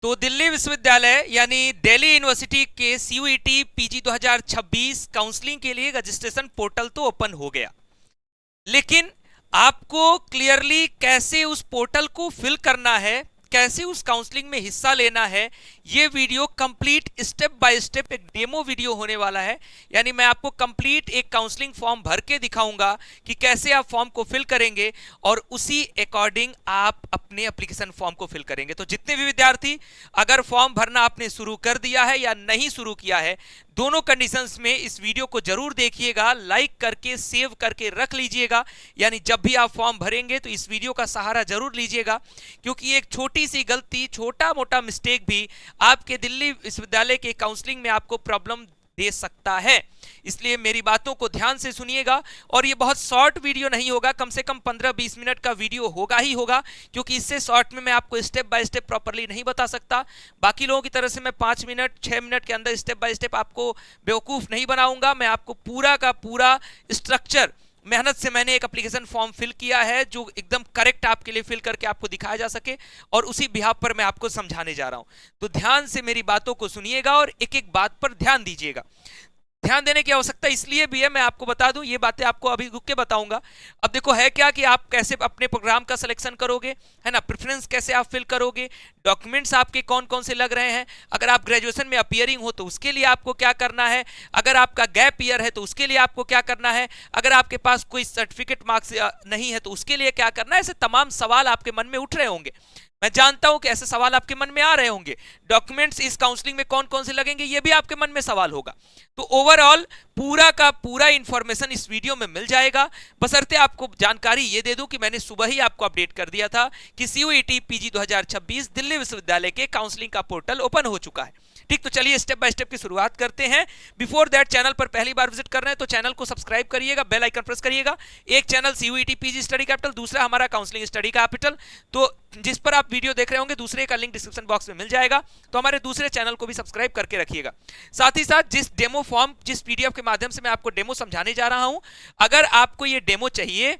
तो दिल्ली विश्वविद्यालय यानी दिल्ली यूनिवर्सिटी के सीयूईटी पीजी 2026 काउंसलिंग के लिए रजिस्ट्रेशन पोर्टल तो ओपन हो गया, लेकिन आपको क्लियरली कैसे उस पोर्टल को फिल करना है, कैसे उस काउंसलिंग में हिस्सा लेना है, ये video complete step by step एक डेमो वीडियो होने वाला है। यानी मैं आपको कंप्लीट एक काउंसलिंग फॉर्म भर के दिखाऊंगा कि कैसे आप फॉर्म को फिल करेंगे और उसी अकॉर्डिंग आप अपने एप्लीकेशन फॉर्म को फिल करेंगे। तो जितने भी विद्यार्थी अगर फॉर्म भरना आपने शुरू कर दिया है या नहीं शुरू किया है, दोनों कंडीशंस में इस वीडियो को जरूर देखिएगा, लाइक करके सेव करके रख लीजिएगा। यानी जब भी आप फॉर्म भरेंगे तो इस वीडियो का सहारा जरूर लीजिएगा, क्योंकि एक छोटी सी गलती, छोटा मोटा मिस्टेक भी आपके दिल्ली विश्वविद्यालय के काउंसलिंग में आपको प्रॉब्लम दे सकता है। इसलिए मेरी बातों को ध्यान से सुनिएगा। और ये बहुत शॉर्ट वीडियो नहीं होगा, कम से कम 15-20 मिनट का वीडियो होगा ही होगा, क्योंकि इससे शॉर्ट में मैं आपको स्टेप बाय स्टेप प्रॉपर्ली नहीं बता सकता। बाकी लोगों की तरह से मैं 5 मिनट 6 मिनट के अंदर स्टेप बाय स्टेप आपको बेवकूफ नहीं बनाऊंगा। मैं आपको पूरा का पूरा स्ट्रक्चर, मेहनत से मैंने एक एप्लीकेशन फॉर्म फिल किया है जो एकदम करेक्ट आपके लिए फिल करके आपको दिखाया जा सके, और उसी बिहाफ पर मैं आपको समझाने जा रहा हूं। तो ध्यान से मेरी बातों को सुनिएगा और एक एक बात पर ध्यान दीजिएगा। ध्यान देने की आवश्यकता इसलिए भी है, मैं आपको बता दूं, ये बातें आपको अभी रुक के बताऊंगा। अब देखो है क्या कि आप कैसे अपने प्रोग्राम का सिलेक्शन करोगे, है ना, प्रेफरेंस कैसे आप फिल करोगे, डॉक्यूमेंट्स आपके कौन कौन से लग रहे हैं, अगर आप ग्रेजुएशन में अपीयरिंग हो तो उसके लिए आपको क्या करना है, अगर आपका गैप ईयर है तो उसके लिए आपको क्या करना है, अगर आपके पास कोई सर्टिफिकेट मार्क्स नहीं है तो उसके लिए क्या करना है। ऐसे तमाम सवाल आपके मन में उठ रहे होंगे, मैं जानता हूं कि ऐसे सवाल आपके मन में आ रहे होंगे। डॉक्यूमेंट्स इस काउंसलिंग में कौन कौन से लगेंगे ये भी आपके मन में सवाल होगा। तो ओवरऑल पूरा का पूरा इंफॉर्मेशन इस वीडियो में मिल जाएगा। बशर्ते आपको जानकारी ये दे दूं कि मैंने सुबह ही आपको अपडेट कर दिया था कि सीयूईटी पीजी 2026 दिल्ली विश्वविद्यालय के काउंसलिंग का पोर्टल ओपन हो चुका है। ठीक, तो चलिए स्टेप बाय स्टेप की शुरुआत करते हैं। बिफोर दैट, चैनल पर पहली बार विजिट कर रहे हैं तो चैनल को सब्सक्राइब करिएगा, बेल आइकन प्रेस करिएगा। एक channel CUET PG study capital, दूसरा हमारा काउंसलिंग स्टडी कैपिटल। तो जिस पर आप वीडियो देख रहे होंगे दूसरे का लिंक डिस्क्रिप्शन बॉक्स में मिल जाएगा, तो हमारे दूसरे चैनल को भी सब्सक्राइब करके रखिएगा। साथ ही साथ जिस डेमो फॉर्म, जिस पीडीएफ के माध्यम से मैं आपको डेमो समझाने जा रहा हूं, अगर आपको ये डेमो चाहिए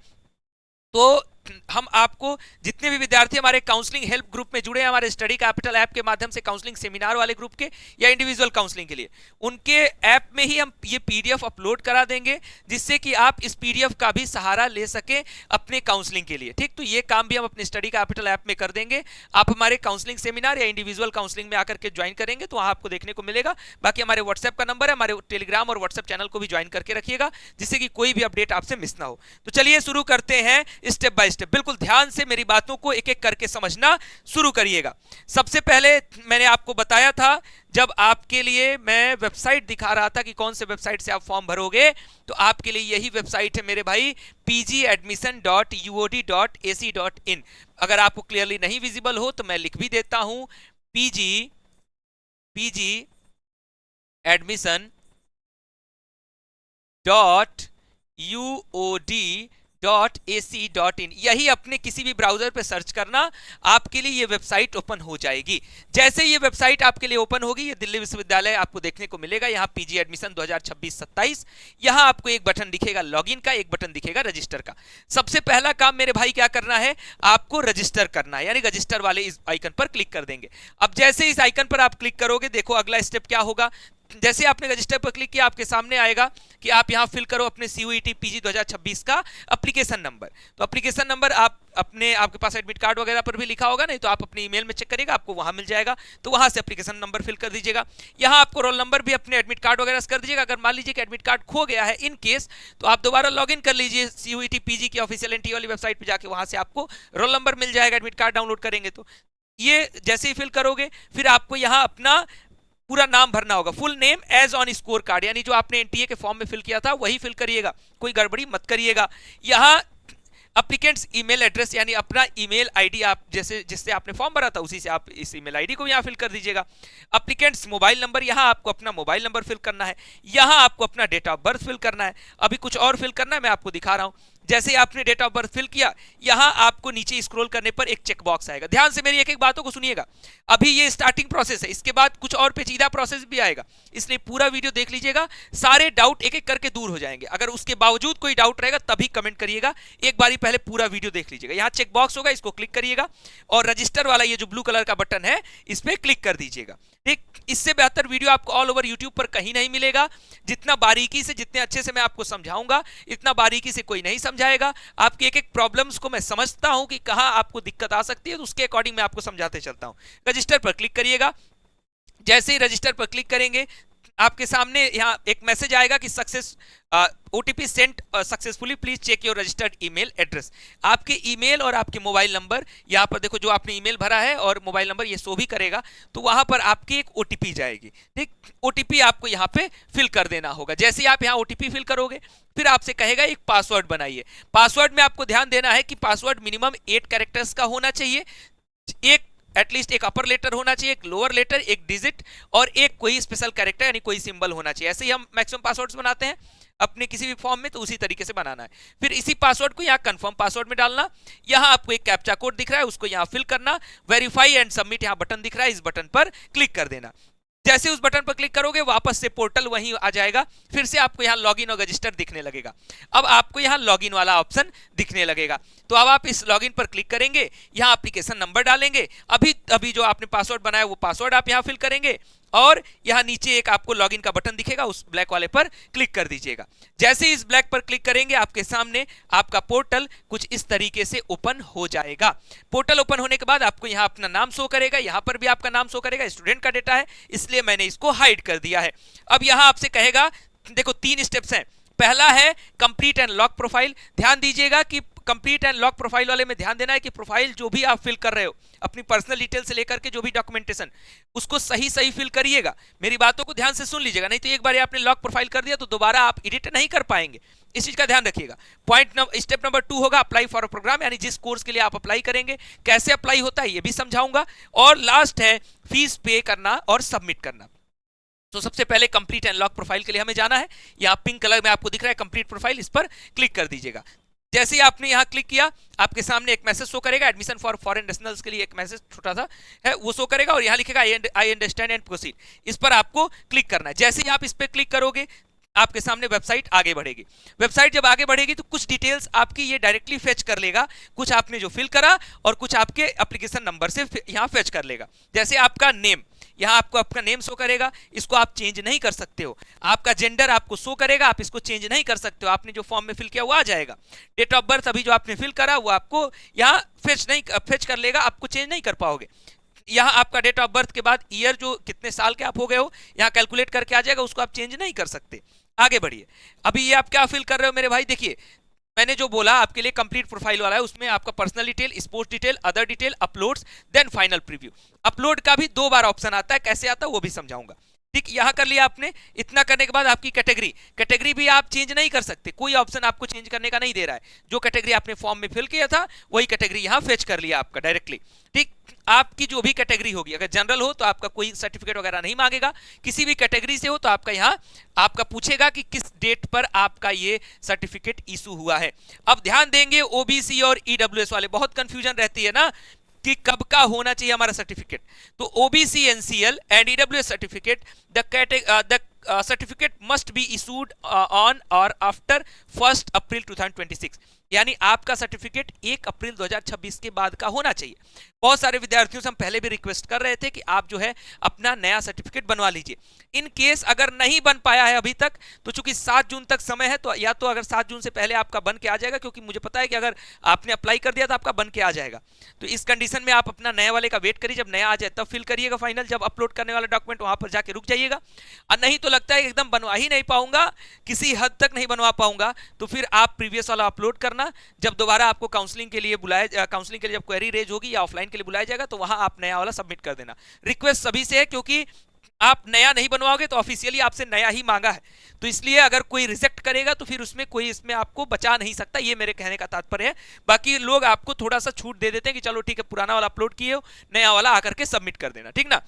तो हम आपको, जितने भी विद्यार्थी हमारे काउंसलिंग हेल्प ग्रुप में जुड़े हैं, हमारे स्टडी कैपिटल ऐप के माध्यम से काउंसलिंग सेमिनार वाले ग्रुप के या इंडिविजुअल काउंसलिंग के लिए, उनके ऐप में ही हम ये पीडीएफ अपलोड करा देंगे, जिससे कि आप इस पीडीएफ का भी सहारा ले सकें अपने काउंसलिंग के लिए। ठीक, तो ये काम भी हम अपने स्टडी कैपिटल ऐप में कर देंगे। आप हमारे काउंसलिंग सेमिनार या इंडिविजुअल काउंसलिंग में आकर के ज्वाइन करेंगे तो वहां आपको देखने को मिलेगा। बाकी हमारे व्हाट्सएप का नंबर है, हमारे टेलीग्राम और व्हाट्सएप चैनल को भी ज्वाइन करके रखिएगा, जिससे कि कोई भी अपडेट आपसे मिस ना हो। तो चलिए शुरू करते हैं स्टेप बाय स्टेप। बिल्कुल ध्यान से मेरी बातों को एक एक करके समझना शुरू करिएगा। सबसे पहले मैंने आपको बताया था, जब आपके लिए मैं वेबसाइट दिखा रहा था कि कौन से वेबसाइट से आप फॉर्म भरोगे, तो आपके लिए यही वेबसाइट है मेरे भाई, pgadmission.uod.ac.in। अगर आपको क्लियरली नहीं विजिबल हो तो मैं लिख भी देता हूं, pgadmission.uod.ac.in। यही अपने किसी भी ब्राउजर पे सर्च करना, आपके लिए ये वेबसाइट ओपन हो जाएगी। जैसे ये वेबसाइट आपके लिए ओपन होगी, ये दिल्ली विश्वविद्यालय आपको देखने को मिलेगा। यहाँ पीजी एडमिशन 2026-27, यहाँ आपको एक बटन दिखेगा लॉगिन का, एक बटन दिखेगा रजिस्टर का। सबसे पहला काम मेरे भाई क्या करना है, आपको रजिस्टर करना है, यानी रजिस्टर वाले इस आइकन पर क्लिक कर देंगे। अब जैसे इस आइकन पर आप क्लिक करोगे, देखो अगला स्टेप क्या होगा। जैसे आपने रजिस्टर पर क्लिक किया, आपके सामने आएगा कि आप यहां फिल करो अपने सीयूईटी पीजी 2026 का एप्लीकेशन नंबर। तो एप्लीकेशन नंबर आप अपने, आपके पास एडमिट कार्ड वगैरह पर भी लिखा होगा, नहीं तो आप अपने ईमेल में चेक करिएगा, आपको वहां मिल जाएगा, तो वहां से एप्लीकेशन नंबर फिल कर दीजिएगा। यहां आपको रोल नंबर भी अपने एडमिट कार्ड वगैरह से कर दीजिएगा। अगर मान लीजिए कि एडमिट कार्ड खो गया है इन केस, तो आप दोबारा लॉगिन कर लीजिए सीयूईटी पीजी की ऑफिशियल एनटीए वाली वेबसाइट पर जाके, वहां से आपको रोल नंबर मिल जाएगा। एडमिट कार्ड डाउनलोड करेंगे तो ये जैसे ही फिल करोगे, फिर आपको यहां अपना पूरा नाम भरना होगा, full name as on score card, यानी जो आपने एनटीए के फॉर्म में फिल किया था वही फिल करिएगा, कोई गड़बड़ी मत करिएगा। यहां एप्लीकेंट्स ईमेल एड्रेस, यानी अपना ईमेल आईडी, आप जैसे जिससे आपने फॉर्म भरा था उसी से आप इस ईमेल आईडी को यहां फिल कर दीजिएगा। एप्लीकेंट्स मोबाइल नंबर, यहां आपको अपना मोबाइल नंबर फिल करना है। यहां आपको अपना डेट ऑफ बर्थ फिल करना है। अभी कुछ और फिल करना है, मैं आपको दिखा रहा हूं। जैसे ही आपने डेट ऑफ बर्थ फिल किया, यहां आपको नीचे स्क्रॉल करने पर एक चेक बॉक्स आएगा। ध्यान से मेरी एक एक बातों को सुनिएगा, अभी ये स्टार्टिंग प्रोसेस है, इसके बाद कुछ और पेचीदा प्रोसेस भी आएगा, इसलिए पूरा वीडियो देख लीजिएगा, सारे डाउट एक एक करके दूर हो जाएंगे। अगर उसके बावजूद कोई डाउट रहेगा तभी कमेंट करिएगा, एक बारी पहले पूरा वीडियो देख लीजिएगा। यहां चेक बॉक्स होगा, इसको क्लिक करिएगा और रजिस्टर वाला ये जो ब्लू कलर का बटन है इस पर क्लिक कर दीजिएगा। ठीक, इससे बेहतर वीडियो आपको ऑल ओवर यूट्यूब पर कहीं नहीं मिलेगा। जितना बारीकी से, जितने अच्छे से मैं आपको समझाऊंगा, इतना बारीकी से कोई नहीं समझाएगा। आपकी एक एक प्रॉब्लम्स को मैं समझता हूं कि कहां आपको दिक्कत आ सकती है, तो उसके अकॉर्डिंग मैं आपको समझाते चलता हूं। रजिस्टर पर क्लिक करिएगा। जैसे ही रजिस्टर पर क्लिक करेंगे, आपके सामने यहाँ एक मैसेज आएगा कि success OTP sent successfully, please check your registered email address. आपके ईमेल और आपके मोबाइल नंबर, यहाँ पर देखो जो आपने ईमेल भरा है और मोबाइल नंबर ये शो भी करेगा, तो वहां पर आपकी एक ओटीपी जाएगी। ठीक, ओटीपी आपको यहाँ पे फिल कर देना होगा। जैसे ही आप यहाँ ओटीपी फिल करोगे, फिर आपसे कहेगा एक पासवर्ड बनाइए। पासवर्ड में आपको ध्यान देना है कि पासवर्ड मिनिमम 8 कैरेक्टर्स का होना चाहिए, एक एटलीस्ट एक अपर लेटर होना चाहिए, एक लोअर लेटर, एक डिजिट और एक कोई स्पेशल कैरेक्टर यानी कोई सिंबल होना चाहिए। ऐसे ही हम मैक्सिमम पासवर्ड्स बनाते हैं अपने किसी भी फॉर्म में, तो उसी तरीके से बनाना है। फिर इसी पासवर्ड को यहाँ कंफर्म पासवर्ड में डालना। यहाँ आपको एक कैप्चा कोड दिख रहा है, उसको यहाँ फिल करना। वेरीफाई एंड सबमिट यहाँ बटन दिख रहा है, इस बटन पर क्लिक कर देना। जैसे उस बटन पर क्लिक करोगे, वापस से पोर्टल वहीं आ जाएगा, फिर से आपको यहाँ लॉगिन और रजिस्टर दिखने लगेगा। अब आपको यहाँ लॉगिन वाला ऑप्शन दिखने लगेगा, तो अब आप इस लॉगिन पर क्लिक करेंगे, यहाँ एप्लीकेशन नंबर डालेंगे, अभी जो आपने पासवर्ड बनाया वो पासवर्ड आप यहाँ फिल करेंगे और यहाँ नीचे एक आपको लॉगिन का बटन दिखेगा, उस ब्लैक वाले पर क्लिक कर दीजिएगा। जैसे इस ब्लैक पर क्लिक करेंगे, आपके सामने आपका पोर्टल कुछ इस तरीके से ओपन हो जाएगा। पोर्टल ओपन होने के बाद आपको यहाँ अपना नाम शो करेगा, यहाँ पर भी आपका नाम शो करेगा। स्टूडेंट का डेटा है इसलिए मैंने इसको हाइड कर दिया है। अब यहाँ आपसे कहेगा, देखो 3 स्टेप्स हैं। पहला है कंप्लीट एंड लॉक प्रोफाइल। ध्यान दीजिएगा कि कंप्लीट एंड लॉक प्रोफाइल वाले में ध्यान देना है कि प्रोफाइल जो भी आप फिल कर रहे हो, अपनी पर्सनल डिटेल से लेकर के जो भी डॉक्यूमेंटेशन, उसको सही सही फिल करिएगा। मेरी बातों को ध्यान से सुन लीजिएगा, नहीं तो एक बार आपने लॉक प्रोफाइल कर दिया तो दोबारा आप एडिट नहीं कर पाएंगे। इस चीज का ध्यान रखिएगा। स्टेप नंबर 2 होगा अप्लाई फॉर अ प्रोग्राम, यानी जिस कोर्स के लिए आप अप्लाई करेंगे, कैसे अप्लाई होता है ये भी समझाऊंगा। और लास्ट है फीस पे करना और सबमिट करना। तो सबसे पहले कंप्लीट एंड लॉक प्रोफाइल के लिए हमें जाना है। यहाँ पिंक कलर में आपको दिख रहा है कंप्लीट प्रोफाइल, इस पर क्लिक कर दीजिएगा। जैसे ही आपने यहाँ क्लिक किया, आपके सामने एक मैसेज शो करेगा, एडमिशन फॉर फॉरेन नेशनल्स के लिए एक मैसेज छोटा सा है वो शो करेगा और यहाँ लिखेगा आई अंडरस्टैंड एंड प्रोसीड। इस पर आपको क्लिक करना है। जैसे ही आप इस पर क्लिक करोगे, आपके सामने वेबसाइट आगे बढ़ेगी। वेबसाइट जब आगे बढ़ेगी तो कुछ डिटेल्स आपकी ये डायरेक्टली फेच कर लेगा, कुछ आपने जो फिल करा और कुछ आपके एप्लीकेशन नंबर से यहाँ फेच कर लेगा। जैसे आपका नेम, यहाँ आपको आपका नेम शो करेगा, इसको आप चेंज नहीं कर सकते हो। आपका जेंडर आपको शो करेगा, आप इसको चेंज नहीं कर सकते हो, आपने जो फॉर्म में फिल किया वो आ जाएगा। डेट ऑफ बर्थ अभी जो आपने फिल करा वो आपको यहाँ फेच कर लेगा, आपको चेंज नहीं कर पाओगे। यहाँ आपका डेट ऑफ बर्थ के बाद ईयर जो कितने साल के आप हो गए हो यहाँ कैलकुलेट करके आ जाएगा, उसको आप चेंज नहीं कर सकते। आगे बढ़िए। अभी ये आप क्या फिल कर रहे हो मेरे भाई, देखिए मैंने जो बोला आपके लिए कंप्लीट प्रोफाइल वाला है, उसमें आपका personal detail, sports detail, other detail, uploads, then final preview. Upload का भी 2 बार ऑप्शन आता है, कैसे आता है वो भी समझाऊंगा। ठीक, यहाँ कर लिया आपने। इतना करने के बाद आपकी कैटेगरी भी आप चेंज नहीं कर सकते, कोई ऑप्शन आपको चेंज करने का नहीं दे रहा है। जो कैटेगरी आपने फॉर्म में फिल किया था वही कैटेगरी यहाँ फेच कर लिया आपका डायरेक्टली। ठीक, आपकी जो भी कैटेगरी होगी, अगर जनरल हो तो आपका कोई सर्टिफिकेट वगैरह नहीं मांगेगा, किसी भी कैटेगरी से हो तो आपका यहाँ आपका पूछेगा कि किस डेट पर आपका ये सर्टिफिकेट इशू हुआ है। अब ध्यान देंगे, ओबीसी और ईडब्ल्यूएस वाले बहुत कंफ्यूजन रहती है ना कि कब का होना चाहिए हमारा सर्टिफिकेट। तो OBC NCL and EWS certificate, the certificate must be issued on और आफ्टर 1 अप्रैल 2026, यानी आपका सर्टिफिकेट 1 अप्रैल 2026 के बाद का होना चाहिए। बहुत सारे विद्यार्थियों से हम पहले भी रिक्वेस्ट कर रहे थे कि आप जो है अपना नया सर्टिफिकेट बनवा लीजिए। इन केस अगर नहीं बन पाया है अभी तक, तो चूंकि 7 जून तक समय है, तो या तो अगर 7 जून से पहले आपका बन के आ जाएगा, क्योंकि मुझे पता है कि अगर आपने अप्लाई कर दिया तो आपका बन के आ जाएगा। तो इस कंडीशन में आप अपना नया वाले का वेट करिए, जब नया आ जाए तब फिल करिएगा फाइनल। जब अपलोड करने वाला डॉक्यूमेंट वहां पर जाके रुक जाइएगा। और नहीं तो लगता है एकदम बनवा ही नहीं पाऊंगा, किसी हद तक नहीं बनवा पाऊंगा, तो फिर आप प्रीवियस वाला अपलोड करना। जब दोबारा आपको काउंसलिंग के लिए काउंसलिंग के लिए जब क्वेरी रेज होगी या ऑफलाइन के लिए बुलाया जाएगा, तो वहां आप नया वाला सबमिट कर देना। रिक्वेस्ट सभी से है, क्योंकि आप नया नहीं बनवाओगे तो ऑफिशियली आपसे नया ही मांगा है, तो इसलिए अगर कोई रिजेक्ट करेगा तो फिर उसमें कोई इसमें आपको बचा नहीं सकता, ये मेरे कहने का तात्पर्य है। बाकी लोग आपको थोड़ा सा छूट दे देते हैं कि चलो ठीक है, पुराना वाला अपलोड किए हो, नया वाला आकर के सबमिट कर देना, ठीक ना।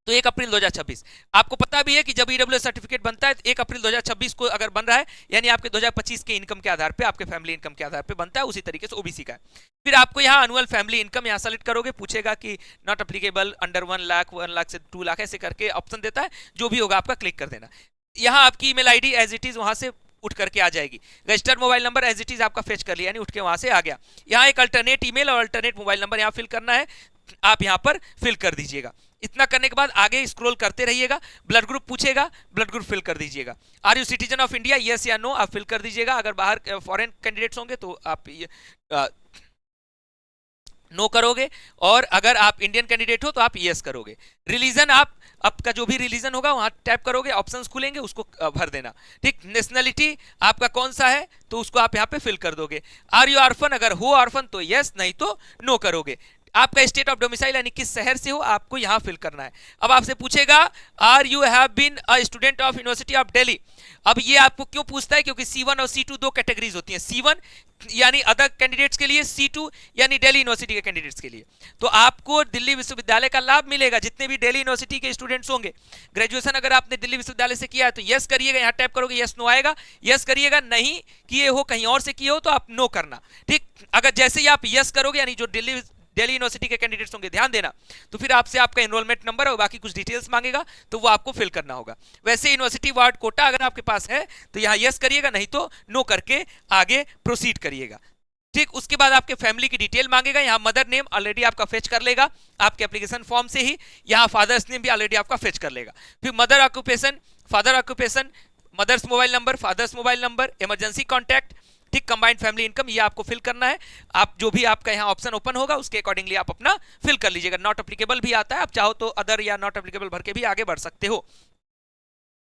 तो 1 अप्रैल 2026। आपको पता भी है कि जब ईडब्ल्यूएस सर्टिफिकेट बनता है तो 1 अप्रैल 2026 को अगर बन रहा है, यानी आपके 2025 के इनकम के आधार पे, आपके फैमिली इनकम के आधार पे बनता है, उसी तरीके से ओबीसी का है। फिर आपको यहाँ एनुअल फैमिली इनकम यहाँ सेलेक्ट करोगे, पूछेगा कि not applicable under 1 lakh, 1 lakh से 2 लाख, ऐसे करके ऑप्शन देता है, जो भी होगा आपका क्लिक कर देना। यहाँ आपकी email ID as it is वहां से उठ करके आ जाएगी। Registered mobile number as it is आपका फेच कर लिया, यानी उठ के वहां से आ गया। यहाँ एक अल्टरनेट ईमेल और अल्टरनेट मोबाइल नंबर यहाँ फिल करना है, आप यहाँ पर फिल कर दीजिएगा। इतना करने के बाद आगे स्क्रॉल करते रहिएगा, ब्लड ग्रुप पूछेगा, ब्लड ग्रुप फिल कर दीजिएगा। Are you citizen of India, yes या नो, आप फिल कर दीजिएगा। अगर बाहर फॉरेन कैंडिडेट्स होंगे तो आप नो करोगे, और अगर आप इंडियन कैंडिडेट हो तो आप यस करोगे। रिलीजन, आप आपका जो भी रिलीजन होगा वहां टैप करोगे, ऑप्शंस खुलेंगे, उसको भर देना। ठीक, नेशनलिटी आपका कौन सा है तो उसको आप यहाँ पे फिल कर दोगे। आर यू ऑर्फन, अगर हो ऑर्फन तो यस, नहीं तो नो करोगे। आपका स्टेट ऑफ डोमिसाइल यानी किस शहर से हो आपको यहाँ फिल करना है। अब आपसे पूछेगा are you have been a student of University of Delhi. अब ये आपको क्यों पूछता है, क्योंकि C1 और C2 दो कैटेगरीज होती हैं। C1 यानी अदर कैंडिडेट्स के लिए, C2 यानी दिल्ली यूनिवर्सिटी के कैंडिडेट्स के लिए। तो आपको दिल्ली विश्वविद्यालय का लाभ मिलेगा, जितने भी दिल्ली यूनिवर्सिटी के स्टूडेंट्स होंगे। ग्रेजुएशन अगर आपने दिल्ली विश्वविद्यालय से किया है तो यस करिएगा, यहाँ टैप करोगे, यस नो आएगा, यस करिएगा। नहीं किए हो, कहीं और से किए हो, तो आप नो करना। ठीक, अगर जैसे ही आप यस करोगे, यानी जो दिल्ली यूनिवर्सिटी के कैंडिडेट्स होंगे, ध्यान देना, तो फिर आपसे आपका एनरोलमेंट नंबर और बाकी कुछ डिटेल्स मांगेगा, तो वो आपको फिल करना होगा। वैसे यूनिवर्सिटी वार्ड कोटा अगर आपके पास है तो यहाँ यस करिएगा, नहीं तो नो करके आगे प्रोसीड करिएगा। ठीक, उसके बाद आपके फैमिली की डिटेल मांगेगा। यहाँ मदर नेम ऑलरेडी आपका फेच कर लेगा आपके एप्लीकेशन फॉर्म से ही, यहाँ फादर्स नेम भी ऑलरेडी आपका फेच कर लेगा। फिर mother occupation, father occupation, mother's mobile number, father's mobile number, emergency contact, ठीक, कंबाइंड फैमिली इनकम, ये आपको फिल करना है। आप जो भी आपका यहाँ ऑप्शन ओपन होगा उसके अकॉर्डिंगली आप अपना फिल कर लीजिएगा। नॉट एप्लीकेबल भी आता है, आप चाहो तो अदर या नॉट एप्लीकेबल भर के भी आगे बढ़ सकते हो।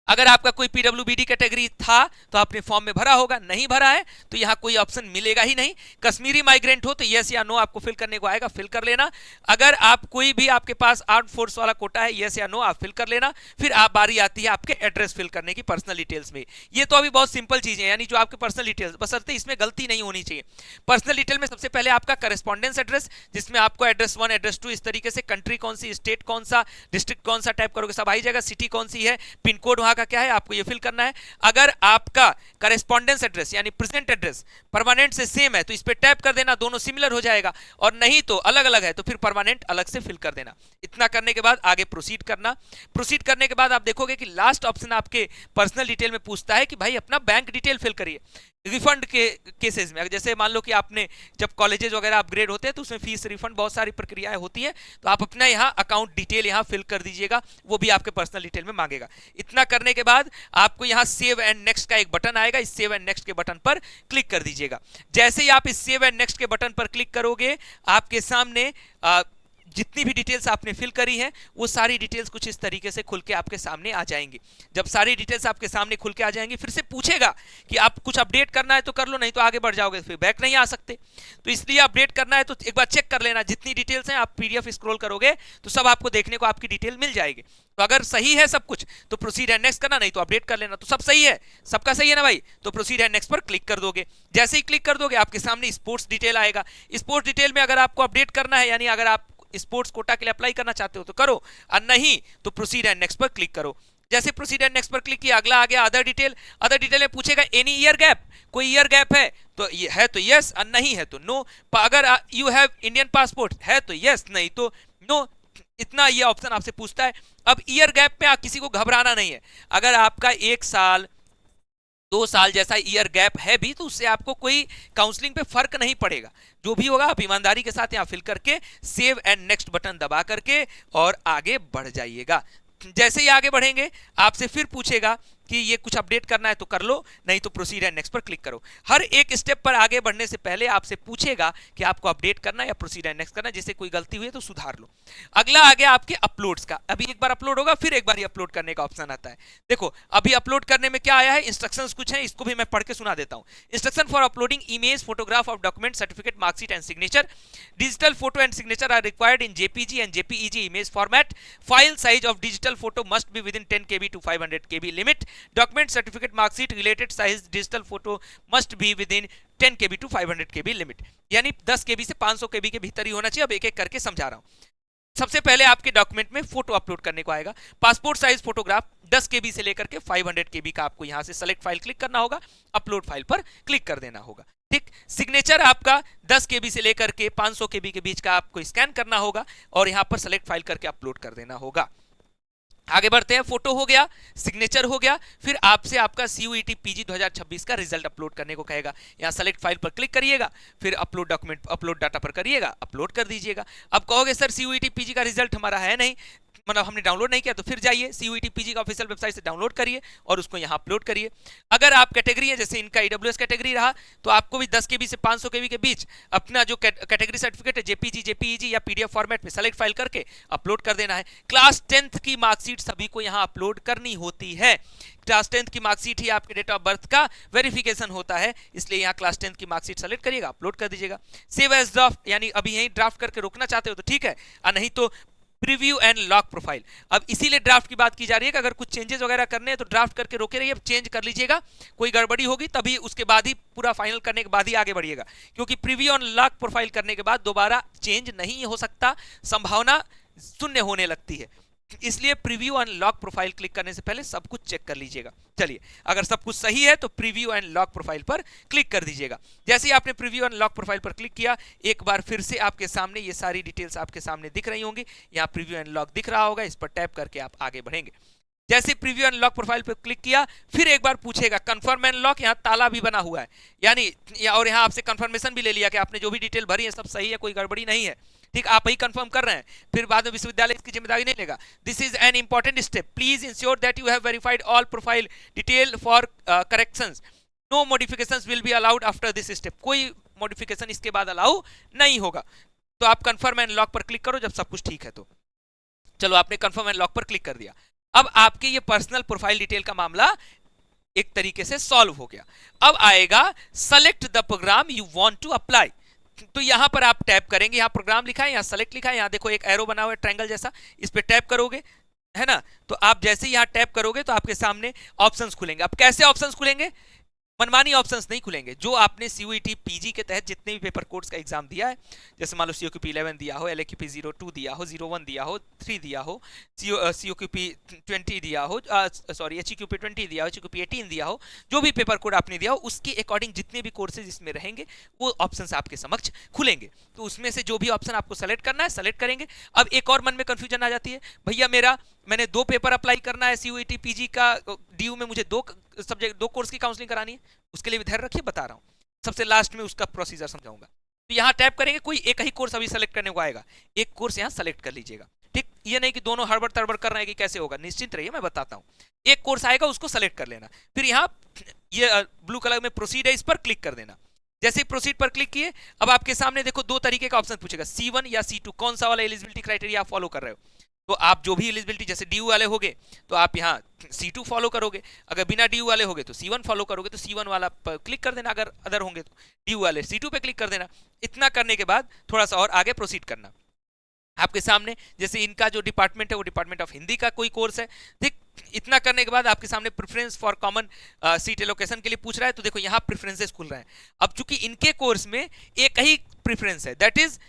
अगर आपका कोई पीडब्ल्यूबीडी कैटेगरी था तो आपने फॉर्म में भरा होगा, नहीं भरा है तो यहाँ कोई ऑप्शन मिलेगा ही नहीं। कश्मीरी माइग्रेंट हो तो यस या नो आपको फिल करने को आएगा, फिल कर लेना। अगर आप कोई भी आपके पास आर्म फोर्स वाला कोटा है, यस या नो आप फिल कर लेना। फिर आप बारी आती है आपके एड्रेस फिल करने की पर्सनल डिटेल्स में। ये तो अभी बहुत सिंपल चीजें, यानी जो आपके पर्सनल डिटेल्स, बशर्ते इसमें गलती नहीं होनी चाहिए। पर्सनल डिटेल में सबसे पहले आपका करेस्पॉन्डेंस एड्रेस, जिसमें आपको एड्रेस 1, एड्रेस 2 इस तरीके से, कंट्री कौन सी, स्टेट कौन सा, डिस्ट्रिक्ट कौन सा टाइप करोगे सब आ ही जाएगा। सिटी कौन सी है, पिन कोड वहां का क्या है, आपको ये फिल करना है। अगर आपका करेस्पॉन्डेंस एड्रेस यानी प्रेजेंट एड्रेस परमानेंट से सेम है तो इस पे टैप कर देना, दोनों सिमिलर हो जाएगा, और नहीं तो अलग अलग है तो फिर परमानेंट अलग से फिल कर देना। इतना करने के बाद आगे प्रोसीड करना। प्रोसीड करने के बाद आप देखोगे कि लास्ट ऑप्शन आपके पर्सनल डिटेल में पूछता है कि भाई अपना बैंक डिटेल फिल करिए। रिफंड के केसेस में, जैसे मान लो कि आपने जब कॉलेजेस वगैरह अपग्रेड होते हैं तो उसमें फीस रिफंड बहुत सारी प्रक्रियाएं होती हैं, तो आप अपना यहाँ अकाउंट डिटेल यहाँ फिल कर दीजिएगा, वो भी आपके पर्सनल डिटेल में मांगेगा। इतना करने के बाद आपको यहाँ सेव एंड नेक्स्ट का एक बटन आएगा, इस सेव एंड नेक्स्ट के बटन पर क्लिक कर दीजिएगा। जैसे ही आप इस सेव एंड नेक्स्ट के बटन पर क्लिक करोगे, आपके सामने जितनी भी डिटेल्स आपने फिल करी हैं वो सारी डिटेल्स कुछ इस तरीके से खुल के आपके सामने आ जाएंगी। जब सारी डिटेल्स आपके सामने खुल के आ जाएंगी, फिर से पूछेगा कि आप कुछ अपडेट करना है तो कर लो, नहीं तो आगे बढ़ जाओगे, फिर बैक नहीं आ सकते। तो इसलिए अपडेट करना है तो एक बार चेक कर लेना, जितनी डिटेल्स हैं आप पीडीएफ स्क्रॉल करोगे तो सब आपको देखने को आपकी डिटेल मिल जाएगी। तो अगर सही है सब कुछ तो प्रोसीड एंड नेक्स्ट करना, नहीं तो अपडेट कर लेना। तो सब सही है, सबका सही है ना भाई, तो प्रोसीड एंड नेक्स्ट पर क्लिक कर दोगे। जैसे ही क्लिक कर दोगे आपके सामने स्पोर्ट्स डिटेल आएगा। स्पोर्ट्स डिटेल में अगर आपको अपडेट करना है, यानी अगर आप स्पोर्ट्स कोटा के लिए अप्लाई करना चाहते हो तो करो, और नहीं तो प्रोसीड एंड नेक्स्ट पर क्लिक करो। जैसे प्रोसीड एंड नेक्स्ट पर क्लिक किया, अगला आ गया अदर डिटेल। अदर डिटेल में पूछेगा एनी ईयर गैप, कोई ईयर गैप है तो ये है तो यस, और नहीं है तो नो। अगर यू हैव इंडियन पासपोर्ट है तो यस, नहीं तो नो। इतना ये ऑप्शन आपसे पूछता है। अब ईयर गैप में किसी को घबराना नहीं है। अगर आपका 1 साल 2 साल जैसा ईयर गैप है भी तो उससे आपको कोई काउंसलिंग पे फर्क नहीं पड़ेगा। जो भी होगा आप ईमानदारी के साथ यहाँ फिल करके सेव एंड नेक्स्ट बटन दबा करके और आगे बढ़ जाइएगा। जैसे ही आगे बढ़ेंगे आपसे फिर पूछेगा कि ये कुछ अपडेट करना है तो कर लो, नहीं तो प्रोसीड एंड नेक्स्ट पर क्लिक करो। हर एक स्टेप पर आगे बढ़ने से पहले आपसे पूछेगा कि आपको अपडेट करना है या प्रोसीड एंड नेक्स्ट करना है। जैसे कोई गलती हुई है तो सुधार लो। अगला आ गया आपके अपलोड्स का। अभी एक बार अपलोड होगा, फिर एक बार ही अपलोड करने का ऑप्शन आता है। देखो अभी अपलोड करने में क्या आया है, इंस्ट्रक्शंस कुछ है, इसको भी मैं पढ़ के सुना देता हूँ। Instruction for uploading image, photograph of document, certificate, marksheet and signature. Digital photo and signature are required in JPG and JPEG image format. File size of digital photo must be within 10 KB to 500 KB limit. Document, certificate, mark sheet, related size digital photo must be within 10 KB to 500 KB limit. यानी 10 KB से 500 KB के भीतर ही होना चाहिए। अब एक एक करके समझा रहा हूं। सबसे पहले आपके डॉक्यूमेंट में फोटो अपलोड करने को आएगा। पासपोर्ट साइज फोटोग्राफ 10 केबी से लेकर के 500 केबी का आपको यहां से सेलेक्ट फाइल क्लिक करना होगा, अपलोड फाइल पर क्लिक कर देना होगा। ठीक, सिग्नेचर आपका 10 केबी से लेकर के 500 केबी के बीच का आपको स्कैन करना होगा और यहां पर सेलेक्ट फाइल करके अपलोड कर देना होगा। आगे बढ़ते हैं, फोटो हो गया, सिग्नेचर हो गया, फिर आपसे आपका CUET PG 2026 का रिजल्ट अपलोड करने को कहेगा। यहां सेलेक्ट फाइल पर क्लिक करिएगा, फिर अपलोड डॉक्यूमेंट, अपलोड डाटा पर करिएगा, अपलोड कर दीजिएगा। अब कहोगे सर CUET PG का रिजल्ट हमारा है नहीं, मतलब हमने डाउनलोड नहीं किया, तो फिर जाइए CUET PG का ऑफिशियल वेबसाइट से डाउनलोड करिए और उसको यहाँ अपलोड करिए। अगर आप कैटेगरी है, जैसे इनका EWS कैटेगरी रहा, तो आपको भी 10 केबी से 500 केबी के बीच अपना जो कैटेगरी सर्टिफिकेट है JPG, JPEG या PDF फॉर्मेट में सेलेक्ट फाइल करके अपलोड कर देना है। क्लास 10th की मार्कशीट सभी को यहाँ अपलोड करनी होती है। क्लास 10th की मार्कशीट ही आपके डेट ऑफ बर्थ का वेरिफिकेशन होता है, इसलिए यहाँ क्लास 10th की मार्कशीट सेलेक्ट करिएगा, अपलोड कर दीजिएगा। सेव एज ड्राफ्ट, यानी अभी यहीं ड्राफ्ट करके रोकना चाहते हो तो ठीक है, और नहीं तो प्रीव्यू एंड लॉक प्रोफाइल। अब इसीलिए ड्राफ्ट की बात की जा रही है कि अगर कुछ चेंजेस वगैरह करने हैं तो ड्राफ्ट करके रोके रहिए, चेंज कर लीजिएगा, कोई गड़बड़ी होगी तभी उसके बाद ही पूरा फाइनल करने के बाद ही आगे बढ़िएगा, क्योंकि प्रीव्यू एंड लॉक प्रोफाइल करने के बाद दोबारा चेंज नहीं हो सकता, संभावना शून्य होने लगती है। इसलिए preview and lock profile click करने से पहले सब कुछ चेक कर लीजिएगा। चलिए, अगर सब कुछ सही है तो प्रीव्यू एंड लॉक प्रोफाइल पर क्लिक कर दीजिएगा। जैसे ही आपने प्रीव्यू एंड लॉक प्रोफाइल पर क्लिक किया, एक बार फिर से आपके सामने ये सारी डिटेल्स आपके सामने दिख रही होंगी। यहाँ प्रीव्यू एंड लॉक दिख रहा होगा, इस पर टैप करके आप आगे बढ़ेंगे। जैसे प्रीव्यू एंड लॉक प्रोफाइल पर क्लिक किया, फिर एक बार पूछेगा कंफर्म एंड लॉक, यहाँ ताला भी बना हुआ है, यानी और यहाँ आपसे कंफर्मेशन भी ले लिया कि आपने जो भी डिटेल भरी है सब सही है, कोई गड़बड़ी नहीं है। ठीक, आप ही कंफर्म कर रहे हैं, फिर बाद में विश्वविद्यालय इसकी जिम्मेदारी नहीं लेगा। This is an important step, please ensure that you have verified all profile detail for corrections, no modifications will be allowed after this step, कोई मॉडिफिकेशन इसके बाद अलाउ नहीं होगा। तो आप कंफर्म एंड लॉक पर क्लिक करो जब सब कुछ ठीक है। तो चलो, आपने कंफर्म एंड लॉक पर क्लिक कर दिया। अब आपके ये पर्सनल प्रोफाइल डिटेल का मामला एक तरीके से सॉल्व हो गया। अब आएगा select the program you want to apply, तो यहां पर आप टैप करेंगे, यहां प्रोग्राम लिखा है, यहां सेलेक्ट लिखा है, यहां देखो एक एरो बना हुआ है ट्रायंगल जैसा, इस पे टैप करोगे, है ना। तो आप जैसे ही यहां टैप करोगे तो आपके सामने ऑप्शंस खुलेंगे। अब कैसे ऑप्शंस खुलेंगे? मनमानी ऑप्शंस नहीं खुलेंगे, जो आपने CUET PG के तहत जितने भी पेपर कोर्स का एग्जाम दिया है, जैसे मान लो COQP 11 दिया हो, LAQP 02 दिया हो, 01 दिया हो, 3 दिया हो, COQP 20 दिया हो, सॉरी HEQP 20 दिया हो, HEQP 18 दिया हो, जो भी पेपर कोड आपने दिया हो उसके अकॉर्डिंग जितने भी कोर्सेज इसमें रहेंगे वो ऑप्शंस आपके समक्ष खुलेंगे। तो उसमें से जो भी ऑप्शन आपको सेलेक्ट करना है सेलेक्ट करेंगे। अब एक और मन में कंफ्यूजन आ जाती है, भैया मैंने 2 पेपर अप्लाई करना है CUET PG का, DU में मुझे 2 सब्जेक्ट 2 कोर्स की काउंसलिंग करानी है, उसके लिए भी धैर्य रखिए, बता रहा हूं, सबसे लास्ट में उसका प्रोसीजर समझाऊंगा। तो यहां टैप करेंगे, कोई एक ही कोर्स अभी सेलेक्ट करने को आएगा, एक कोर्स यहां सेलेक्ट कर लीजिएगा। ठीक, ये नहीं कि दोनों हड़बड़ तड़बड़ कर रहे हैं कि कैसे होगा, निश्चिंत रहिए, मैं बताता हूं। एक कोर्स आएगा उसको सेलेक्ट कर लेना, फिर यहां ये ब्लू कलर में प्रोसीड है, इस पर क्लिक कर देना। जैसे ही प्रोसीड पर क्लिक किए, अब आपके सामने देखो 2 तरीके का ऑप्शन पूछेगा, C1 या C2, कौन सा वाला एलिजिबिलिटी क्राइटेरिया आप फॉलो कर रहे हो। तो आप जो भी एलिजिबिलिटी, जैसे DU वाले होगे तो आप यहाँ C2 फॉलो करोगे, अगर बिना DU वाले होगे तो C1 फॉलो करोगे, तो C1 वाला पर क्लिक कर देना, अगर अदर होंगे तो DU वाले C2 पे क्लिक कर देना। इतना करने के बाद थोड़ा सा और आगे प्रोसीड करना। आपके सामने जैसे इनका जो डिपार्टमेंट है वो डिपार्टमेंट ऑफ हिंदी का कोई कोर्स है। ठीक, इतना करने के बाद आपके सामने preference for common seat allocation के लिए पूछ रहा है, तो देखो यहाँ प्रेफरेंसेस खुल रहे हैं। अब चूंकि इनके कोर्स में एक ही प्रेफरेंस है, that is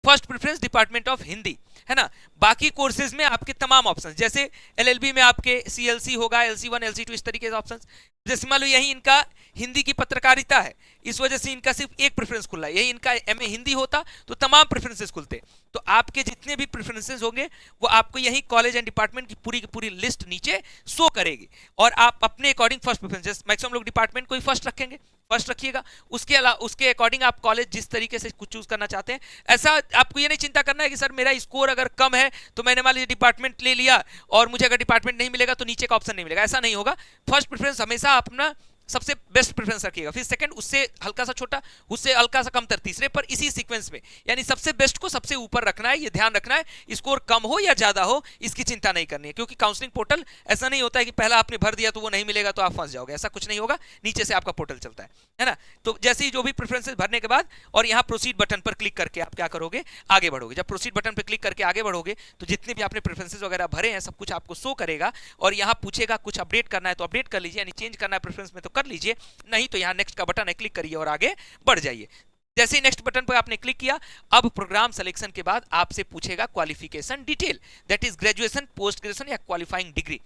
first preference department of Hindi, है ना। बाकी कोर्सेज में आपके तमाम ऑप्शंस, जैसे LLB में आपके CLC होगा, LC1 LC2 इस तरीके से ऑप्शंस। जैसे मान लो यही इनका हिंदी की पत्रकारिता है, इस वजह से इनका सिर्फ एक प्रेफरेंस खुला है। यही इनका MA हिंदी होता तो तमाम प्रेफरेंसेस खुलते। तो आपके जितने भी प्रेफरेंसेस होंगे वो आपको यही कॉलेज एंड डिपार्टमेंट की पूरी लिस्ट नीचे शो करेगी, और आप अपने अकॉर्डिंग फर्स्ट प्रेफरेंसेस, मैक्सिमम लोग डिपार्टमेंट को ही फर्स्ट रखेंगे, फर्स्ट रखिएगा। उसके अलावा उसके अकॉर्डिंग आप कॉलेज जिस तरीके से कुछ चूज करना चाहते हैं, ऐसा आपको ये नहीं चिंता करना है कि सर मेरा स्कोर अगर कम है तो मैंने मान लीजिए डिपार्टमेंट ले लिया और मुझे अगर डिपार्टमेंट नहीं मिलेगा तो नीचे का ऑप्शन नहीं मिलेगा, ऐसा नहीं होगा। फर्स्ट प्रेफरेंस हमेशा अपना सबसे बेस्ट प्रेफरेंस रखिएगा, फिर सेकंड उससे हल्का सा छोटा, उससे हल्का सा कमतर तीसरे पर, इसी सीक्वेंस में, यानी सबसे बेस्ट को सबसे ऊपर रखना है। ये ध्यान रखना है, स्कोर कम हो या ज्यादा हो इसकी चिंता नहीं करनी है, क्योंकि काउंसलिंग पोर्टल ऐसा नहीं होता है कि पहला आपने भर दिया तो वो नहीं मिलेगा तो आप फंस जाओगे, ऐसा कुछ नहीं होगा। नीचे से आपका पोर्टल चलता है ना। तो जैसे ही जो भी प्रेफरेंसेस भरने के बाद और यहाँ प्रोसीड बटन पर क्लिक करके आप क्या करोगे, आगे बढ़ोगे। जब प्रोसीड बटन पर क्लिक करके आगे बढ़ोगे तो जितने भी आपने प्रेफरेंसेस वगैरह भरे हैं सब कुछ आपको शो करेगा, और यहाँ पूछेगा कुछ अपडेट करना है तो अपडेट कर लीजिए, यानी चेंज करना है प्रेफरेंस में तो कर लीजिए, नहीं तो यहाँ नेक्स्ट का बटन है, क्लिक करिए और आगे बढ़ जाइए। जैसे ही नेक्स्ट बटन पर आपने क्लिक किया, अब प्रोग्राम सिलेक्शन के बाद आपसे पूछेगा qualification detail, that is graduation, post graduation या क्वालिफाइंग डिग्री।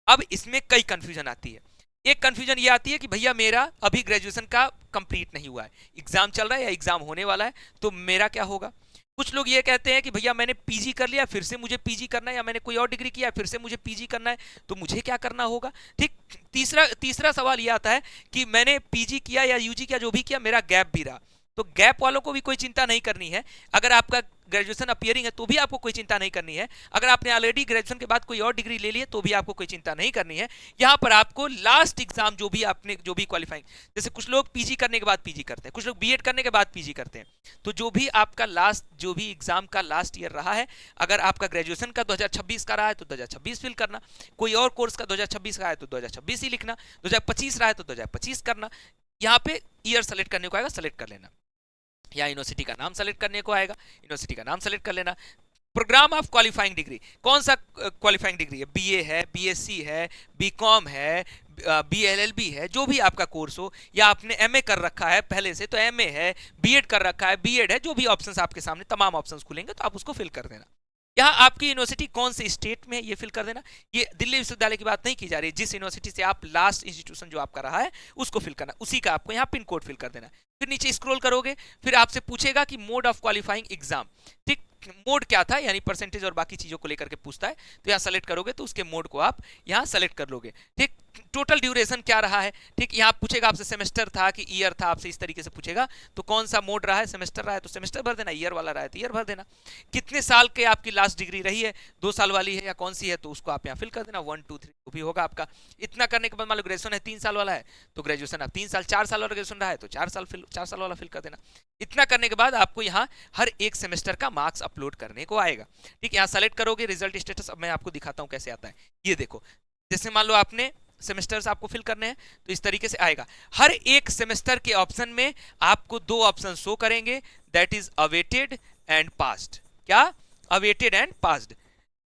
अब इसमें कई कंफ्यूजन आती है। एक कंफ्यूजन ये आती है कि भैया मेरा अभी ग्रेजुएशन का कंप्लीट नहीं हुआ है, एग्जाम चल रहा है या एग्जाम होने वाला है, तो मेरा क्या होगा। कुछ लोग ये कहते हैं कि भैया मैंने पीजी कर लिया, फिर से मुझे पीजी करना है, या मैंने कोई और डिग्री किया फिर से मुझे पीजी करना है, तो मुझे क्या करना होगा। ठीक, तीसरा सवाल ये आता है कि मैंने पीजी किया या यूजी किया, जो भी किया, मेरा गैप भी रहा, तो गैप वालों को भी कोई चिंता नहीं करनी है। अगर आपका ग्रेजुएशन अपीयरिंग है तो भी आपको कोई चिंता नहीं करनी है। अगर आपने ऑलरेडी ग्रेजुएशन के बाद कोई और डिग्री ले ली है तो भी आपको कोई चिंता नहीं करनी है। यहां पर आपको लास्ट एग्जाम जो भी आपने जो भी क्वालिफाइंग, जैसे कुछ लोग पीजी करने के बाद पीजी करते हैं, कुछ लोग बीएड करने के बाद पीजी करते हैं, तो जो भी आपका लास्ट जो भी एग्जाम का लास्ट ईयर रहा है, अगर आपका ग्रेजुएशन का 2026 का रहा है तो 2026 फिल करना, कोई और कोर्स का 2026 का है तो 2026 ही लिखना, 2025 रहा है तो 2025 करना। यहाँ पे ईयर सेलेक्ट करने को आएगा, सेलेक्ट कर लेना, या यूनिवर्सिटी का नाम सेलेक्ट करने को आएगा, यूनिवर्सिटी का नाम सेलेक्ट कर लेना। प्रोग्राम ऑफ क्वालिफाइंग डिग्री, कौन सा क्वालिफाइंग डिग्री है, बीए है, बीएससी है, बीकॉम है, बीएलएलबी है, जो भी आपका कोर्स हो, या आपने एमए कर रखा है पहले से तो एमए है, बीएड कर रखा है, बीएड है, जो भी ऑप्शंस आपके सामने तमाम ऑप्शंस खुलेंगे तो आप उसको फिल कर देना। यहाँ आपकी यूनिवर्सिटी कौन से स्टेट में है ये फिल कर देना। ये दिल्ली विश्वविद्यालय की बात नहीं की जा रही, जिस यूनिवर्सिटी से आप लास्ट इंस्टीट्यूशन जो आपका रहा है उसको फिल करना, उसी का आपको यहाँ पिन कोड फिल कर देना। फिर नीचे स्क्रॉल करोगे, फिर आपसे पूछेगा कि मोड ऑफ क्वालिफाइंग एग्जाम, ठीक, मोड क्या था, यानी परसेंटेज और बाकी चीजों को लेकर के पूछता है, तो यहाँ सेलेक्ट करोगे तो उसके मोड को आप यहाँ सेलेक्ट कर लोगे। ठीक, टोटल ड्यूरेशन क्या रहा है, ठीक, यहाँ पूछेगा आपसे सेमेस्टर था कि ईयर था, आपसे इस तरीके से पूछेगा, तो कौन सा मोड रहा है, सेमेस्टर रहा है तो सेमेस्टर भर देना, ईयर वाला रहा है तो ईयर भर देना। कितने साल के आपकी लास्ट डिग्री रही है, 2 साल वाली है या कौन सी है, तो उसको आप यहाँ फिल कर देना, 1 2 3 जो भी होगा आपका। इतना करने के बाद मान लो ग्रेजुएशन है 3 साल वाला है तो ग्रेजुएशन आप 3 साल, 4 साल वाला ग्रेजुएशन रहा है तो 4 साल वाला फिल कर देना। इतना करने के बाद आपको यहाँ हर एक सेमेस्टर का मार्क्स अपलोड करने को आएगा। ठीक, यहाँ सेलेक्ट करोगे, रिजल्ट स्टेटस अब मैं आपको दिखाता हूँ कैसे आता है। ये देखो, जैसे मान लो आपने सेमेस्टर्स आपको फिल करने हैं तो इस तरीके से आएगा। हर एक सेमेस्टर के ऑप्शन में आपको 2 ऑप्शन शो करेंगे, that is awaited and passed. क्या, अवेटेड एंड पास्ड।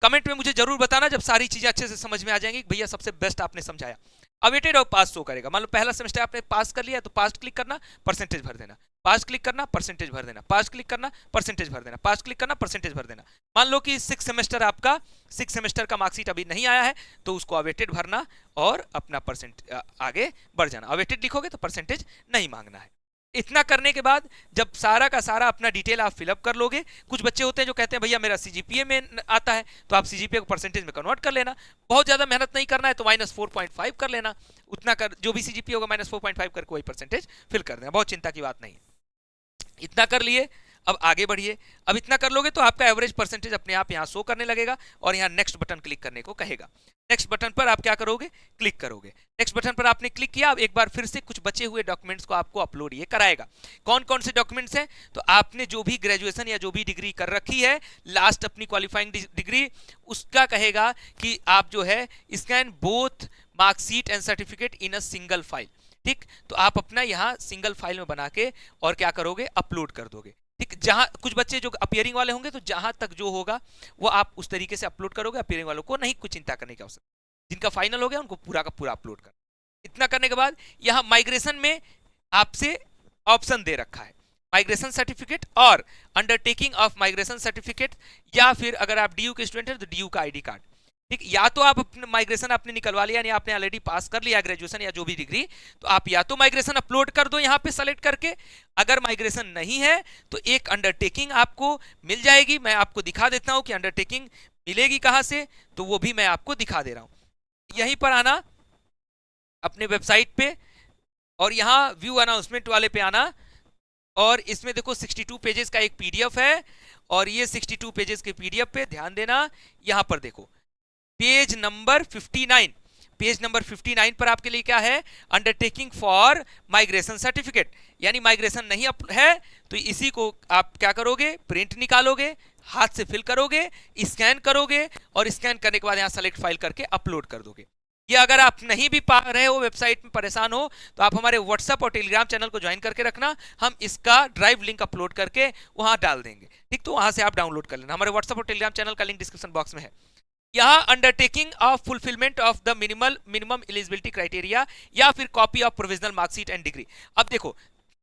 कमेंट में मुझे जरूर बताना जब सारी चीजें अच्छे से समझ में आ जाएंगी, भैया सबसे बेस्ट आपने समझाया। अवेटेड और पास शो करेगा, मान लो पहला सेमेस्टर आपने पास कर लिया तो पास क्लिक करना, परसेंटेज भर देना, पास क्लिक करना, परसेंटेज भर देना, पास क्लिक करना, परसेंटेज भर देना, पास क्लिक करना, परसेंटेज भर देना। मान लो कि 6 सेमेस्टर का मार्कशीट अभी नहीं आया है तो उसको अवेटेड भरना और अपना परसेंट आगे बढ़ जाना। अवेटेड लिखोगे तो परसेंटेज नहीं मांगना है। इतना करने के बाद जब सारा का सारा अपना डिटेल आप फिलअप कर लोगे, कुछ बच्चे होते हैं जो कहते हैं भैया मेरा सीजीपीए में आता है, तो आप सीजीपीए को परसेंटेज में कन्वर्ट कर लेना। बहुत ज्यादा मेहनत नहीं करना है तो -4.5 कर लेना, उतना कर, जो भी सीजीपीए होगा -4.5 करके वही परसेंटेज फिल कर देना, बहुत चिंता की बात नहीं है। इतना कर लिए, अब आगे बढ़िए। अब इतना कर लोगे तो आपका एवरेज परसेंटेज अपने आप यहाँ शो करने लगेगा और यहाँ नेक्स्ट बटन क्लिक करने को कहेगा। नेक्स्ट बटन पर आप क्या करोगे, क्लिक करोगे। नेक्स्ट बटन पर आपने क्लिक किया, अब एक बार फिर से कुछ बचे हुए डॉक्यूमेंट्स को आपको अपलोड ये कराएगा। कौन कौन से डॉक्यूमेंट्स हैं, तो आपने जो भी ग्रेजुएशन या जो भी डिग्री कर रखी है लास्ट अपनी क्वालिफाइंग डिग्री, उसका कहेगा कि आप जो है scan both marksheet and certificate in a single file. ठीक, तो आप अपना यहाँ सिंगल फाइल में बना के और क्या करोगे, अपलोड कर दोगे। ठीक, जहां कुछ बच्चे जो अपीयरिंग वाले होंगे तो जहां तक जो होगा वो आप उस तरीके से अपलोड करोगे, अपीयरिंग वालों को नहीं कुछ चिंता करने की आवश्यकता। जिनका फाइनल हो गया उनको पूरा का पूरा अपलोड कर। इतना करने के बाद यहाँ माइग्रेशन में आपसे ऑप्शन दे रखा है, माइग्रेशन सर्टिफिकेट और अंडरटेकिंग ऑफ माइग्रेशन सर्टिफिकेट, या फिर अगर आप डीयू के स्टूडेंट हैं तो डीयू का आईडी कार्ड। ठीक, या तो आप अपने माइग्रेशन आपने निकलवा लिया, यानी आपने ऑलरेडी पास कर लिया ग्रेजुएशन या जो भी डिग्री, तो आप या तो माइग्रेशन अपलोड कर दो यहाँ पे सेलेक्ट करके। अगर माइग्रेशन नहीं है तो एक अंडरटेकिंग आपको मिल जाएगी, मैं आपको दिखा देता हूं कि अंडरटेकिंग मिलेगी कहां से, तो वो भी मैं आपको दिखा दे रहा हूं। यहीं पर आना अपने वेबसाइट पे और यहाँ व्यू अनाउंसमेंट वाले पे आना, और इसमें देखो 62 पेजेस का एक पीडीएफ है, और ये 62 पेजेस के पीडीएफ पे ध्यान देना। यहां पर देखो पेज नंबर 59, पेज नंबर 59 पर आपके लिए क्या है, अंडरटेकिंग फॉर माइग्रेशन सर्टिफिकेट, यानी माइग्रेशन नहीं है तो इसी को आप क्या करोगे, प्रिंट निकालोगे, हाथ से फिल करोगे, स्कैन करोगे, और स्कैन करने के बाद यहाँ सेलेक्ट फाइल करके अपलोड कर दोगे। ये अगर आप नहीं भी पा रहे हो, वेबसाइट में परेशान हो, तो आप हमारे व्हाट्सएप और टेलीग्राम चैनल को ज्वाइन करके रखना, हम इसका ड्राइव लिंक अपलोड करके वहां डाल देंगे। ठीक, तो वहां से आप डाउनलोड कर लेना, हमारे व्हाट्सएप और टेलीग्राम चैनल का लिंक डिस्क्रिप्शन बॉक्स में है। यहाँ undertaking of fulfilment of the minimum eligibility criteria, या फिर copy of provisional marksheet and degree. अब देखो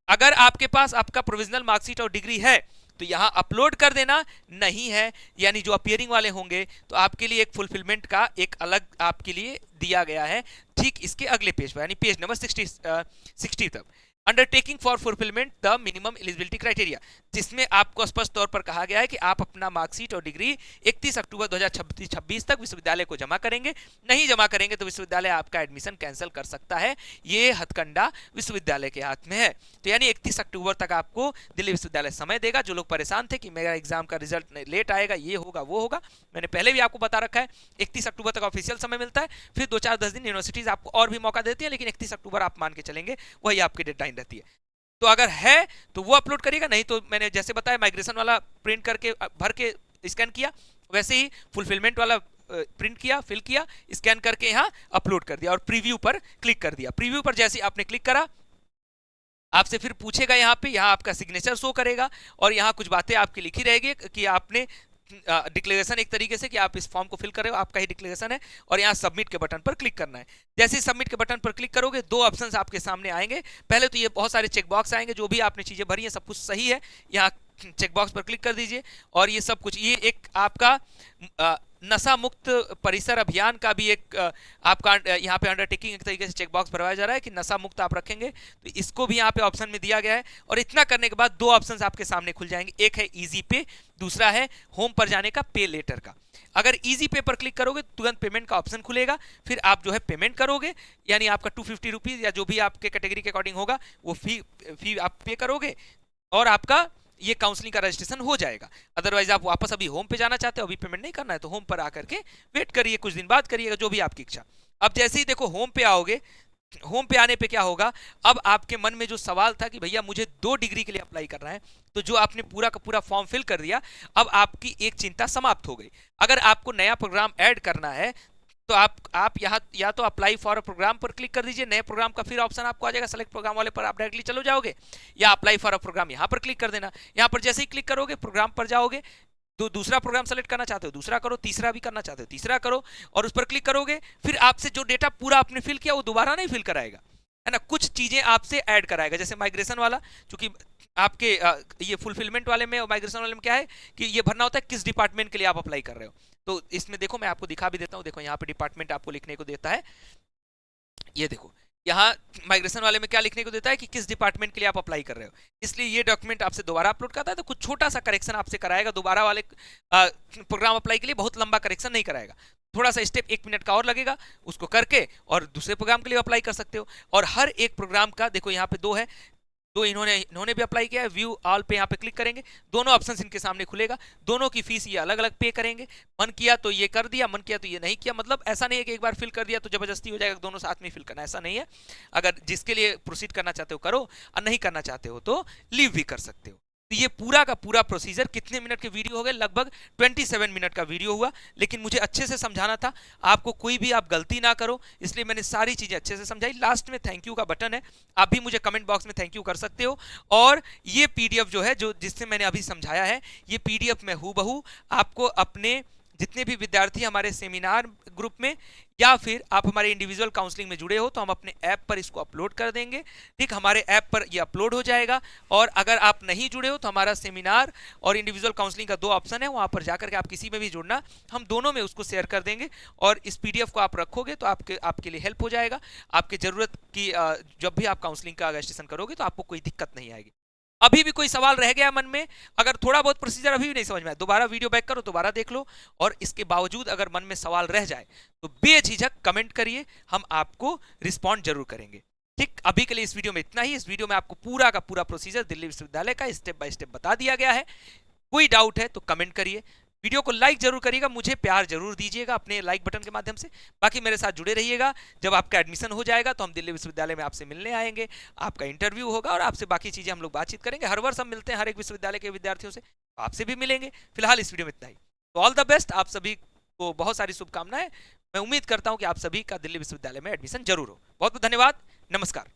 अगर आपके पास आपका प्रोविजनल मार्कशीट और डिग्री है तो यहां अपलोड कर देना, नहीं है यानी जो अपियरिंग वाले होंगे तो आपके लिए एक फुलफिलमेंट का एक अलग आपके लिए दिया गया है, ठीक इसके अगले पेज पर यानी पेज नंबर 60 तक। Undertaking for fulfilment the minimum eligibility criteria, जिसमें आपको स्पष्ट तौर पर कहा गया है कि आप अपना मार्कशीट और डिग्री 31 अक्टूबर 2026 तक विश्वविद्यालय को जमा करेंगे। नहीं जमा करेंगे तो विश्वविद्यालय आपका एडमिशन कैंसिल कर सकता है। ये हथकंडा विश्वविद्यालय के हाथ में है। तो यानी 31 अक्टूबर तक आपको दिल्ली विश्वविद्यालय समय देगा। जो लोग परेशान थे कि मेरा एग्जाम का रिजल्ट लेट आएगा, ये होगा वो होगा, मैंने पहले भी आपको बता रखा है 31 अक्टूबर तक ऑफिशियल समय मिलता है, फिर 2-4-10 दिन यूनिवर्सिटीज आपको और भी मौका देती है, लेकिन 31 अक्टूबर आप मान के चलेंगे वही आपकी डेडलाइन रहती है। तो अगर है तो वो अपलोड करिएगा, नहीं तो मैंने जैसे बताया माइग्रेशन वाला प्रिंट करके भर के स्कैन किया, वैसे ही फुलफिलमेंट वाला प्रिंट किया, फिल किया, स्कैन करके यहाँ अपलोड कर दिया और प्रीव्यू पर क्लिक कर दिया। प्रीव्यू पर जैसे आपने क्लिक करा आपसे फिर पूछेगा यहाँ पे, यहाँ आपका सिग्नेचर शो करेगा और यहाँ कुछ बातें आपकी लिखी रहेगी कि आपने डिक्लेरेशन एक तरीके से कि आप इस फॉर्म को फिल कर रहे हो, आपका ही डिक्लेरेशन है, और यहाँ सबमिट के बटन पर क्लिक करना है। जैसे ही सबमिट के बटन पर क्लिक करोगे दो ऑप्शंस आपके सामने आएंगे। पहले तो ये बहुत सारे चेकबॉक्स आएंगे, जो भी आपने चीजें भरी हैं सब कुछ सही है, यहाँ चेकबॉक्स पर क्लिक कर दीजिए और ये सब कुछ, ये एक आपका नशा मुक्त परिसर अभियान का भी एक आपका यहाँ पे अंडरटेकिंग एक तरीके से चेकबॉक्स भरवाया जा रहा है कि नशा मुक्त आप रखेंगे, तो इसको भी यहाँ पे ऑप्शन में दिया गया है। और इतना करने के बाद दो ऑप्शंस आपके सामने खुल जाएंगे, एक है इजी पे, दूसरा है होम पर जाने का पे लेटर का। अगर इजी पे पर क्लिक करोगे तुरंत पेमेंट का ऑप्शन खुलेगा, फिर आप जो है पेमेंट करोगे, यानी आपका 250 रुपीज या जो भी आपके कैटेगरी के अकॉर्डिंग होगा वो फी आप पे करोगे और आपका ये काउंसलिंग का रजिस्ट्रेशन हो जाएगा। अदरवाइज आप वापस अभी होम पे जाना चाहते हो, अभी पेमेंट नहीं करना है तो होम पर आकर के वेट करिए, कुछ दिन बाद करिएगा, जो भी आपकी इच्छा। अब जैसे ही देखो होम पे आओगे, होम पे आने पे क्या होगा, अब आपके मन में जो सवाल था कि भैया मुझे 2 डिग्री के लिए अप्लाई करना है, तो जो आपने पूरा का पूरा फॉर्म फिल कर दिया, अब आपकी एक चिंता समाप्त हो गई। अगर आपको नया प्रोग्राम ऐड करना है तो आप यहाँ या तो अप्लाई फॉर अ प्रोग्राम पर क्लिक कर दीजिए, नए प्रोग्राम का फिर ऑप्शन आपको आ जाएगा, सेलेक्ट प्रोग्राम वाले पर आप डायरेक्टली चलो जाओगे, या अप्लाई फॉर अ प्रोग्राम यहाँ पर क्लिक कर देना। यहाँ पर जैसे ही क्लिक करोगे प्रोग्राम पर जाओगे, तो दूसरा प्रोग्राम सेलेक्ट करना चाहते हो दूसरा करो, तीसरा भी करना चाहते हो तीसरा करो, और उस पर क्लिक करोगे, फिर आपसे जो डेटा पूरा आपने फिल किया वो दोबारा नहीं फिल कराएगा, है ना, कुछ चीजें आपसे ऐड कराएगा। जैसे माइग्रेशन वाला, चूंकि आपके ये फुलफिलमेंट वाले में और माइग्रेशन वाले में क्या है कि ये भरना होता है किस डिपार्टमेंट के लिए आप अप्लाई कर रहे हो। तो इसमें देखो मैं आपको दिखा भी देता हूँ, देखो यहाँ पे डिपार्टमेंट आपको लिखने को देता है, ये देखो यहाँ माइग्रेशन वाले में क्या लिखने को देता है कि किस डिपार्टमेंट के लिए आप अप्लाई कर रहे हो, इसलिए ये डॉक्यूमेंट आपसे दोबारा अपलोड करता है, तो कुछ छोटा सा करेक्शन आपसे कराएगा, दोबारा वाले प्रोग्राम अप्लाई के लिए बहुत लंबा करेक्शन नहीं कराएगा, थोड़ा सा स्टेप 1 मिनट का और लगेगा, उसको करके और दूसरे प्रोग्राम के लिए अप्लाई कर सकते हो। और हर एक प्रोग्राम का देखो यहाँ पे 2 है, 2 इन्होंने भी अप्लाई किया है, व्यू ऑल पे यहाँ पे क्लिक करेंगे, दोनों ऑप्शंस इनके सामने खुलेगा, दोनों की फीस ये अलग अलग पे करेंगे, मन किया तो ये कर दिया, मन किया तो ये नहीं किया, मतलब ऐसा नहीं है कि एक बार फिल कर दिया तो जबरदस्ती हो जाएगा दोनों साथ में फिल करना, ऐसा नहीं है। अगर जिसके लिए प्रोसीड करना चाहते हो करो, और नहीं करना चाहते हो तो लीव भी कर सकते हो। तो ये पूरा का पूरा प्रोसीजर कितने मिनट के वीडियो हो गए, लगभग 27 मिनट का वीडियो हुआ, लेकिन मुझे अच्छे से समझाना था आपको, कोई भी आप गलती ना करो, इसलिए मैंने सारी चीजें अच्छे से समझाई। लास्ट में थैंक यू का बटन है, आप भी मुझे कमेंट बॉक्स में थैंक यू कर सकते हो। और ये पीडीएफ जो है, जो जिससे मैंने अभी समझाया है, ये पीडीएफ में हूबहू आपको अपने जितने भी विद्यार्थी हमारे सेमिनार ग्रुप में या फिर आप हमारे इंडिविजुअल काउंसलिंग में जुड़े हो तो हम अपने ऐप पर इसको अपलोड कर देंगे, ठीक, हमारे ऐप पर ये अपलोड हो जाएगा। और अगर आप नहीं जुड़े हो तो हमारा सेमिनार और इंडिविजुअल काउंसलिंग का 2 ऑप्शन है, वहां पर जाकर के आप किसी में भी जुड़ना, हम दोनों में उसको शेयर कर देंगे और इस पीडीएफ को आप रखोगे तो आपके लिए हेल्प हो जाएगा। आपकी जरूरत की जब भी आप काउंसलिंग का रजिस्ट्रेशन करोगे तो आपको कोई दिक्कत नहीं आएगी। अभी भी कोई सवाल रह गया मन में, अगर थोड़ा बहुत प्रोसीजर अभी भी नहीं समझ में आया, दोबारा वीडियो बैक करो, दोबारा देख लो, और इसके बावजूद अगर मन में सवाल रह जाए तो बेझिझक कमेंट करिए, हम आपको रिस्पॉन्ड जरूर करेंगे। ठीक, अभी के लिए इस वीडियो में इतना ही। इस वीडियो में आपको पूरा का पूरा प्रोसीजर दिल्ली विश्वविद्यालय का स्टेप बाय स्टेप बता दिया गया है। कोई डाउट है तो कमेंट करिए, वीडियो को लाइक जरूर करिएगा, मुझे प्यार जरूर दीजिएगा अपने लाइक बटन के माध्यम से। बाकी मेरे साथ जुड़े रहिएगा, जब आपका एडमिशन हो जाएगा तो हम दिल्ली विश्वविद्यालय में आपसे मिलने आएंगे, आपका इंटरव्यू होगा और आपसे बाकी चीजें हम लोग बातचीत करेंगे। हर वर्ष हम मिलते हैं हर एक विश्वविद्यालय के विद्यार्थियों से, आपसे भी मिलेंगे। फिलहाल इस वीडियो में इतना ही, तो ऑल द बेस्ट, आप सभी को बहुत सारी शुभकामनाएं। मैं उम्मीद करता हूं कि आप सभी का दिल्ली विश्वविद्यालय में एडमिशन जरूर हो। बहुत बहुत धन्यवाद, नमस्कार।